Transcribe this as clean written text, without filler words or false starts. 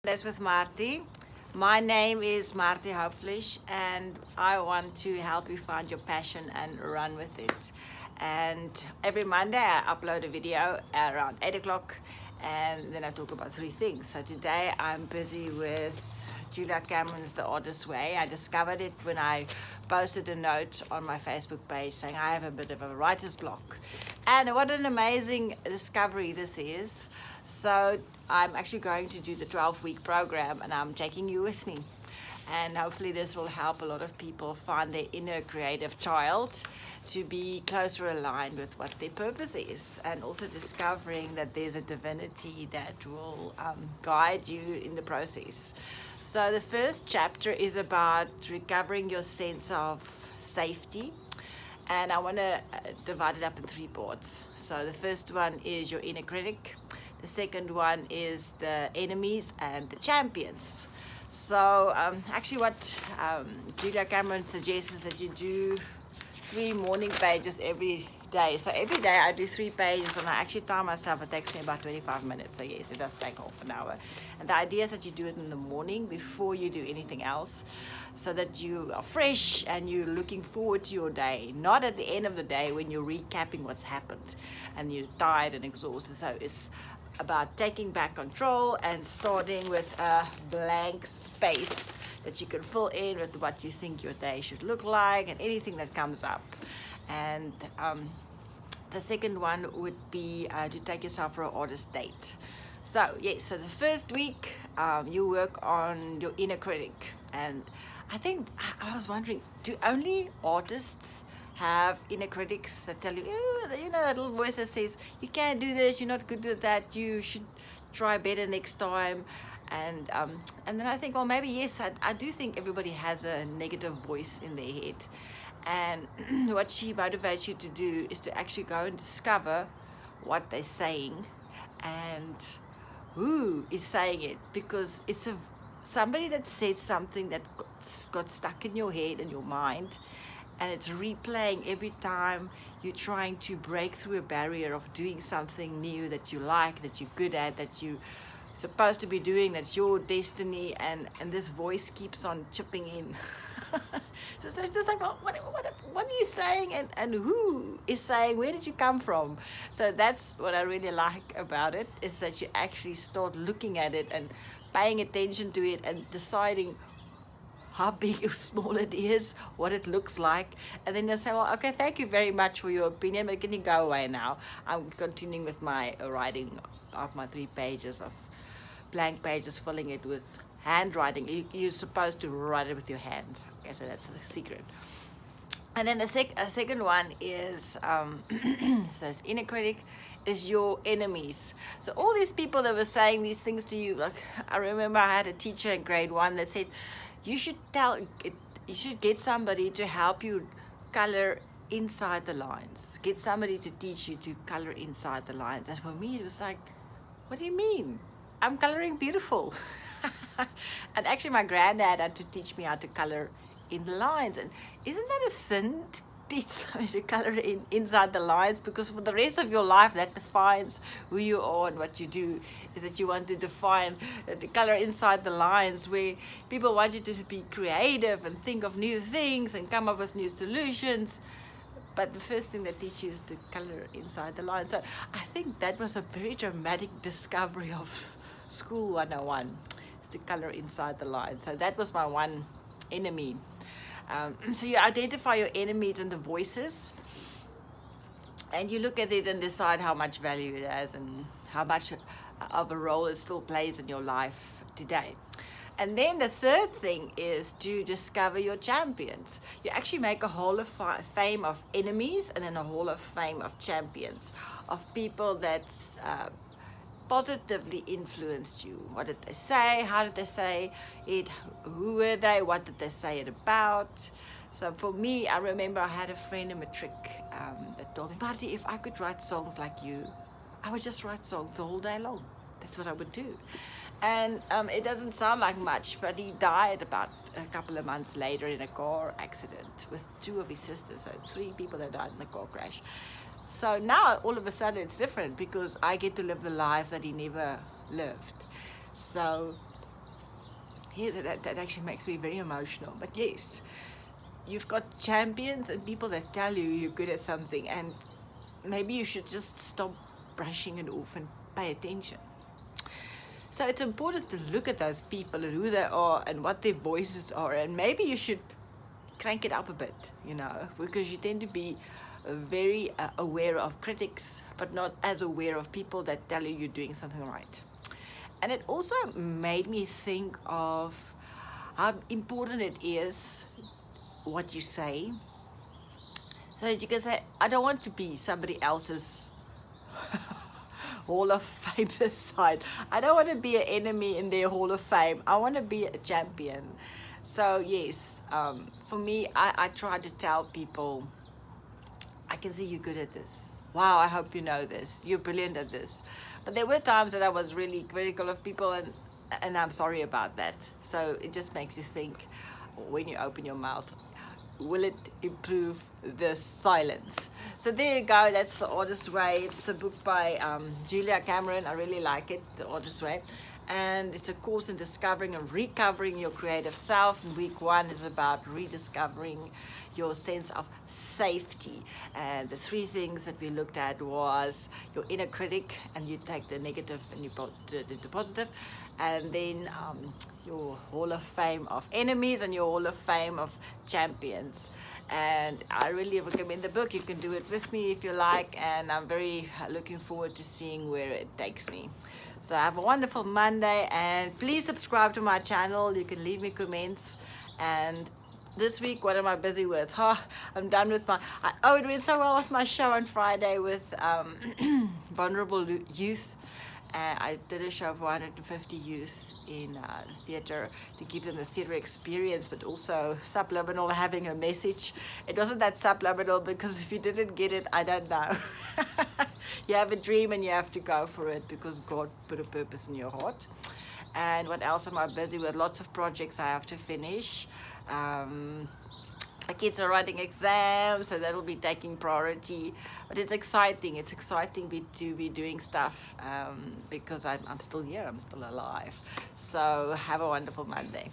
That's with Marthie. My name is Marthie Hopeflish, and I want to help you find your passion and run with it. And every Monday I upload a video around 8 o'clock, and then I talk about three things. So today I'm busy with Julia Cameron's The Artist's Way. I discovered it when I posted a note on my Facebook page saying I have a bit of a writer's block. And what an amazing discovery this is. So I'm actually going to do the 12-week program, and I'm taking you with me. And hopefully this will help a lot of people find their inner creative child to be closer aligned with what their purpose is, and also discovering that there's a divinity that will guide you in the process. So the first chapter is about recovering your sense of safety, and I want to divide it up in three parts. So the first one is your inner critic, the second one is the enemies, and the champions. So actually what Julia Cameron suggests is that you do 3 morning pages every day. So every day I do 3 pages, and I actually time myself. It takes me about 25 minutes. So yes, it does take half an hour. And the idea is that you do it in the morning before you do anything else, so that you are fresh and you're looking forward to your day, not at the end of the day when you're recapping what's happened and you're tired and exhausted. So it's about taking back control and starting with a blank space that you can fill in with what you think your day should look like and anything that comes up. And the second one would be to take yourself for an artist date. So yes, so the first week you work on your inner critic. And I think I was wondering, do only artists have inner critics that tell you, you know, that little voice that says you can't do this, you're not good at that, you should try better next time? And then I think, well, maybe yes, I do think everybody has a negative voice in their head, and what she motivates you to do is to actually go and discover what they're saying and who is saying it, because it's somebody that said something that got stuck in your head and your mind, and it's replaying every time you're trying to break through a barrier of doing something new that you like, that you're good at, that you're supposed to be doing, that's your destiny, and this voice keeps on chipping in. So it's just like, well, what are you saying, and who is saying, where did you come from? So that's what I really like about it, is that you actually start looking at it and paying attention to it and deciding how big or small it is, what it looks like, and then you say, well, okay, thank you very much for your opinion, but can you go away now? I'm continuing with my writing of my 3 pages of blank pages, filling it with handwriting. You're supposed to write it with your hand. Okay, so that's the secret. And then the second one is, so it's inner critic, is your enemies. So all these people that were saying these things to you, like I remember I had a teacher in grade 1 that said, you should get somebody to help you color inside the lines. Get somebody to teach you to color inside the lines. And for me, it was like, what do you mean? I'm coloring beautiful. And actually, my granddad had to teach me how to color in the lines. And isn't that a sin to teach somebody to color inside the lines? Because for the rest of your life, that defines who you are and what you do, is that you want to define the color inside the lines, where people want you to be creative and think of new things and come up with new solutions. But the first thing they teach you is to color inside the lines. So I think that was a very dramatic discovery of School 101, is to color inside the lines. So that was my one enemy. So you identify your enemies and the voices, and you look at it and decide how much value it has and how much of a role it still plays in your life today. And then the third thing is to discover your champions. You actually make a hall of fame of enemies, and then a hall of fame of champions, of people that's positively influenced you. What did they say? How did they say it? Who were they? What did they say it about? So for me, I remember I had a friend in matric that told me, Marthie, if I could write songs like you, I would just write songs the whole day long. That's what I would do. And it doesn't sound like much, but he died about a couple of months later in a car accident with 2 of his sisters. So it's 3 people that died in the car crash. So now all of a sudden it's different, because I get to live the life that he never lived. So yeah, that actually makes me very emotional. But yes, you've got champions and people that tell you you're good at something, and maybe you should just stop brushing it off and pay attention. So it's important to look at those people and who they are and what their voices are, and maybe you should crank it up a bit, you know, because you tend to be very aware of critics, but not as aware of people that tell you you're doing something right. And it also made me think of how important it is what you say, so that you can say, I don't want to be somebody else's Hall of Fame this side. I don't want to be an enemy in their Hall of Fame. I want to be a champion. So yes, for me, I try to tell people, I can see you're good at this. Wow, I hope you know this. You're brilliant at this. But there were times that I was really critical of people, and I'm sorry about that. So it just makes you think, when you open your mouth, will it improve the silence? So there you go, that's The Artist's Way. It's a book by Julia Cameron. I really like it, The Artist's Way. And it's a course in discovering and recovering your creative self. And week 1 is about rediscovering your sense of safety. And the 3 things that we looked at was your inner critic, and you take the negative and you put the positive. And then your Hall of Fame of enemies and your Hall of Fame of champions. And I really recommend the book. You can do it with me if you like, and I'm very looking forward to seeing where it takes me. So have a wonderful Monday, and please subscribe to my channel. You can leave me comments. And this week, what am I busy with? I'm done with my, it went so well with my show on Friday with vulnerable youth. I did a show for 150 youth in the theatre to give them the theatre experience, but also subliminal, having a message. It wasn't that subliminal, because if you didn't get it, I don't know. You have a dream and you have to go for it, because God put a purpose in your heart. And what else am I busy with? Lots of projects I have to finish. My kids are writing exams, so that will be taking priority. But it's exciting. It's exciting to be doing stuff because I'm still here. I'm still alive. So have a wonderful Monday.